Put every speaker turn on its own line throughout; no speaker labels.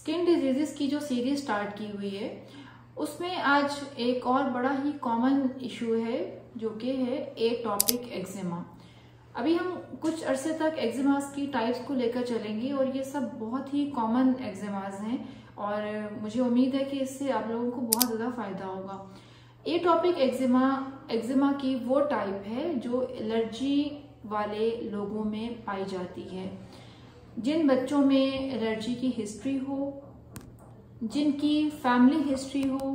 Skin diseases की जो series start की हुई है उसमें आज एक और बड़ा ही कॉमन इशू है जो कि है एटॉपिक एक्जिमा। अभी हम कुछ अरसे तक एक्जिमास की टाइप्स को लेकर चलेंगे और ये सब बहुत ही कॉमन एक्जिमास हैं और मुझे उम्मीद है कि इससे आप लोगों को बहुत ज़्यादा फायदा होगा। एटॉपिक एक्जिमा की वो टाइप है जो एलर्जी वाले लोगों में पाई जाती है। जिन बच्चों में एलर्जी की हिस्ट्री हो, जिनकी फैमिली हिस्ट्री हो,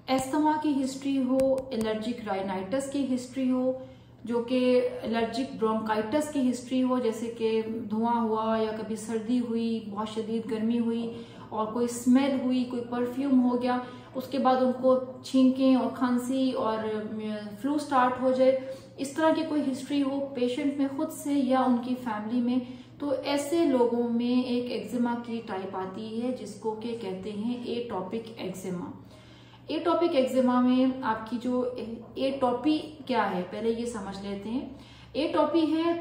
एस्थमा की हिस्ट्री हो, एलर्जिक राइनाइटिस की हिस्ट्री हो, जो कि एलर्जिक ब्रोंकाइटिस की हिस्ट्री हो, जैसे कि धुआं हुआ या कभी सर्दी हुई, बहुत शदीद गर्मी हुई और कोई स्मेल हुई, कोई परफ्यूम हो गया, उसके बाद उनको छींकें और खांसी और फ्लू स्टार्ट हो जाए, इस तरह की कोई हिस्ट्री हो पेशेंट में खुद से या उनकी फैमिली में, तो ऐसे लोगों में एक एक्जिमा की टाइप आती है जिसको के कहते हैं एटॉपिक एक्जिमा। एटॉपिक एक्जिमा में आपकी जो एटॉपी क्या है पहले ये समझ लेते हैं। एटॉपी है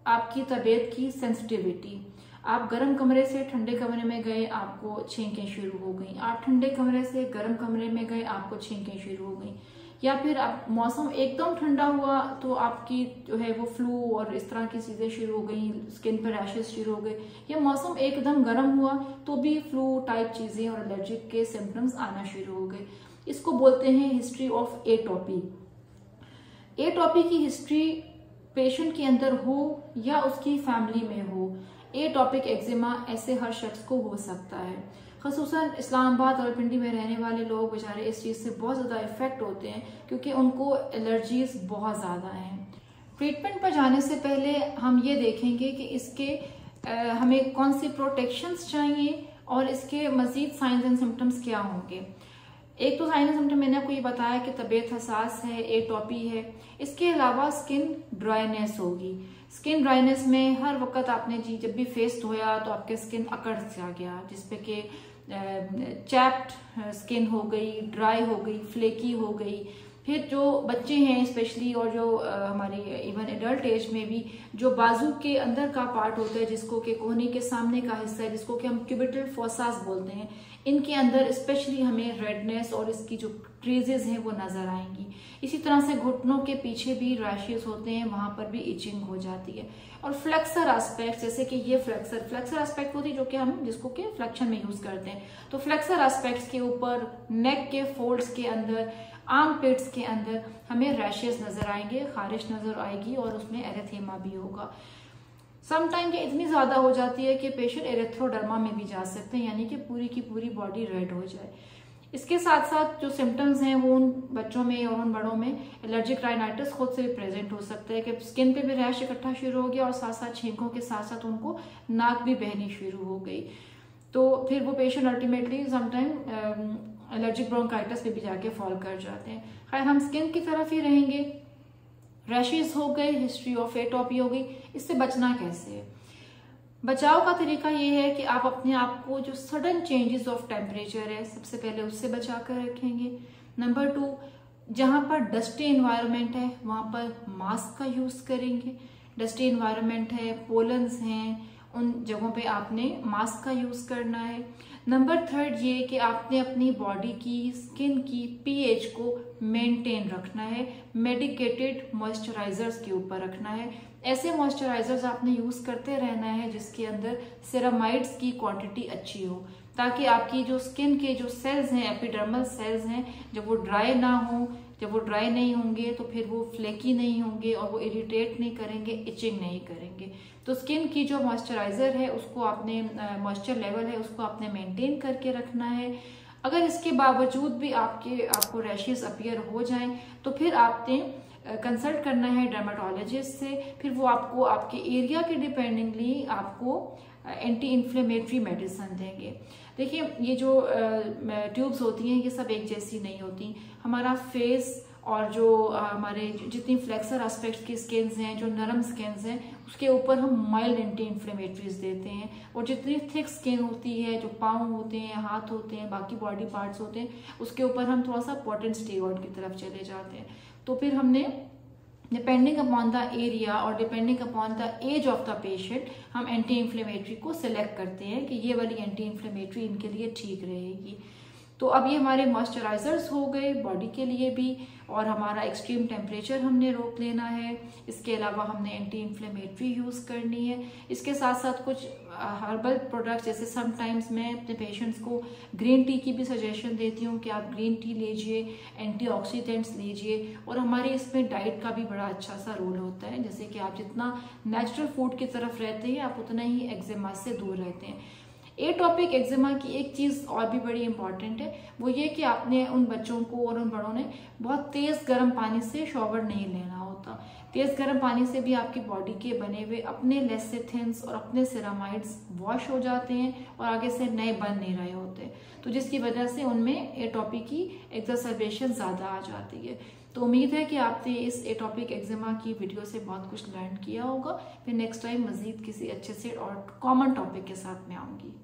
आपकी तबीयत की सेंसिटिविटी। आप गर्म कमरे से ठंडे कमरे में गए, आपको छींकें शुरू हो गई। आप ठंडे कमरे से गर्म कमरे में गए, आपको छींकें शुरू हो गई। या फिर आप मौसम एकदम ठंडा हुआ तो आपकी जो है वो फ्लू और इस तरह की चीजें शुरू हो गई, स्किन पर रैशेस शुरू हो गए। या मौसम एकदम गर्म हुआ तो भी फ्लू टाइप चीजें और एलर्जिक के सिम्टम्स आना शुरू हो गए। इसको बोलते हैं हिस्ट्री ऑफ एटॉपी। एटॉपी की हिस्ट्री पेशेंट के अंदर हो या उसकी फैमिली में हो, एटॉपिक एक्जिमा ऐसे हर शख्स को हो सकता है। ख़ुसूसन इस्लामाबाद और पिंडी में रहने वाले लोग बेचारे इस चीज़ से बहुत ज़्यादा इफेक्ट होते हैं क्योंकि उनको एलर्जीज बहुत ज़्यादा हैं। ट्रीटमेंट पर जाने से पहले हम ये देखेंगे कि इसके हमें कौन सी प्रोटेक्शंस चाहिए और इसके मज़ीद साइंस एंड सिम्टम्स क्या होंगे। एक तो साइन एंड सिम्टम मैंने आपको ये बताया कि तबीयत हसास है, एटॉपी है। इसके अलावा स्किन ड्राइनेस होगी। स्किन ड्राइनेस में हर वक्त आपने जब भी फेस धोया तो आपके स्किन अकड़ सा गया, जिसपे कि चैप्ड स्किन हो गई, ड्राई हो गई, फ्लेकी हो गई। फिर जो बच्चे हैं स्पेशली और जो हमारी इवन एडल्ट एज में भी जो बाजू के अंदर का पार्ट होता है, जिसको कि कोहनी के सामने का हिस्सा है, जिसको कि हम क्यूबिटल फोसास बोलते हैं, इनके अंदर स्पेशली हमें रेडनेस और इसकी जो ट्रेजेस हैं वो नजर आएंगी। इसी तरह से घुटनों के पीछे भी रैशेस होते हैं, वहां पर भी इचिंग हो जाती है। और फ्लेक्सर एस्पेक्ट, जैसे कि ये फ्लेक्सर एस्पेक्ट होती है जो कि हम जिसको कि फ्लेक्शन में यूज करते हैं, तो फ्लेक्सर एस्पेक्ट्स के ऊपर, नेक के फोल्ड्स के अंदर, आर्म पिट्स के अंदर हमें रैशेस नजर आएंगे, खारिश नजर आएगी और उसमें एरिथेमा भी होगा। समटाइम ये इतनी ज्यादा हो जाती है कि पेशेंट एरिथ्रोडर्मा में भी जा सकते हैं, यानी कि पूरी की पूरी बॉडी रेड हो जाए। इसके साथ साथ जो सिम्टम्स हैं वो उन बच्चों में और उन बड़ों में एलर्जिक राइनाइटिस खुद से भी प्रेजेंट हो सकता है कि स्किन पे भी रैश इकट्ठा शुरू हो गया और साथ साथ छींकों के साथ साथ उनको नाक भी बहनी शुरू हो गई। तो फिर वो patient ultimately sometime allergic bronchitis पे भी जाके फॉल कर जाते हैं। खैर, हम स्किन की तरफ ही रहेंगे। रैशेस हो गए, हिस्ट्री ऑफ एटॉपी हो गई, इससे बचना कैसे है? बचाव का तरीका ये है कि आप अपने आप को जो सडन चेंजेस ऑफ टेम्परेचर है सबसे पहले उससे बचा कर रखेंगे। नंबर 2, जहां पर डस्टी एनवायरनमेंट है वहां पर मास्क का यूज करेंगे। डस्टी एनवायरनमेंट है, पोलन्स हैं, उन जगहों पे आपने मास्क का यूज करना है। नंबर 3 ये कि आपने अपनी बॉडी की स्किन की पीएच को मेंटेन रखना है, मेडिकेटेड मॉइस्चराइजर्स के ऊपर रखना है। ऐसे मॉइस्चराइजर्स आपने यूज करते रहना है जिसके अंदर सेरामाइड्स की क्वांटिटी अच्छी हो, ताकि आपकी जो स्किन के जो सेल्स हैं, एपिडर्मल सेल्स हैं, जब वो ड्राई ना हो, जब वो ड्राई नहीं होंगे तो फिर वो फ्लेकी नहीं होंगे और वो इरिटेट नहीं करेंगे, इचिंग नहीं करेंगे। तो स्किन की जो मॉइस्चराइजर है उसको आपने मॉइस्चर लेवल है उसको आपने मेंटेन करके रखना है। अगर इसके बावजूद भी आपको रैशेस अपीयर हो जाएं तो फिर आपने कंसल्ट करना है डर्मेटोलॉजिस्ट से। फिर वो आपको आपके एरिया के डिपेंडिंगली आपको एंटी इन्फ्लेमेटरी मेडिसिन देंगे। देखिए, ये जो ट्यूब्स होती हैं ये सब एक जैसी नहीं होती। हमारा फेस और जो हमारे जितनी फ्लेक्सर एस्पेक्ट्स की स्किन्स हैं, जो नरम स्किन्स हैं, उसके ऊपर हम माइल्ड एंटी इन्फ्लेमेटरीज देते हैं। और जितनी थिक स्किन होती है, जो पाँव होते हैं, हाथ होते हैं, बाकी बॉडी पार्ट्स होते हैं, उसके ऊपर हम थोड़ा सा पोटेंट स्टेरॉइड की तरफ चले जाते हैं। तो फिर हमने डिपेंडिंग अपॉन द एरिया और depending upon the age of the patient हम एंटी इन्फ्लेमेटरी को सिलेक्ट करते हैं कि ये वाली एंटी इन्फ्लेमेटरी इनके लिए ठीक रहेगी। तो अब ये हमारे मॉइस्चराइजर्स हो गए बॉडी के लिए भी, और हमारा एक्सट्रीम टेम्परेचर हमने रोक लेना है। इसके अलावा हमने एंटी इन्फ्लेमेटरी यूज़ करनी है। इसके साथ साथ कुछ हर्बल प्रोडक्ट्स, जैसे समटाइम्स मैं अपने पेशेंट्स को ग्रीन टी की भी सजेशन देती हूँ कि आप ग्रीन टी लीजिए, एंटीऑक्सीडेंट्स लीजिए, और हमारे इसमें डाइट का भी बड़ा अच्छा सा रोल होता है। जैसे कि आप जितना नेचुरल फूड की तरफ रहते हैं आप उतना ही एक्जिमा से दूर रहते हैं। एटॉपिक एक्जिमा की एक चीज़ और भी बड़ी इंपॉर्टेंट है, वो ये कि आपने उन बच्चों को और उन बड़ों ने बहुत तेज़ गर्म पानी से शॉवर नहीं लेना होता। तेज़ गर्म पानी से भी आपकी बॉडी के बने हुए अपने लेसिथिन्स और अपने सेरामाइड्स वॉश हो जाते हैं और आगे से नए बन नहीं रहे होते, तो जिसकी वजह से उनमें एटॉपिक की एक्सरसाइजेशन ज़्यादा आ जाती है। तो उम्मीद है कि आपने इस एटॉपिक एक्जिमा की वीडियो से बहुत कुछ लर्न किया होगा। फिर नेक्स्ट टाइम मज़ीद किसी अच्छे से और कॉमन टॉपिक के साथ में आऊँगी।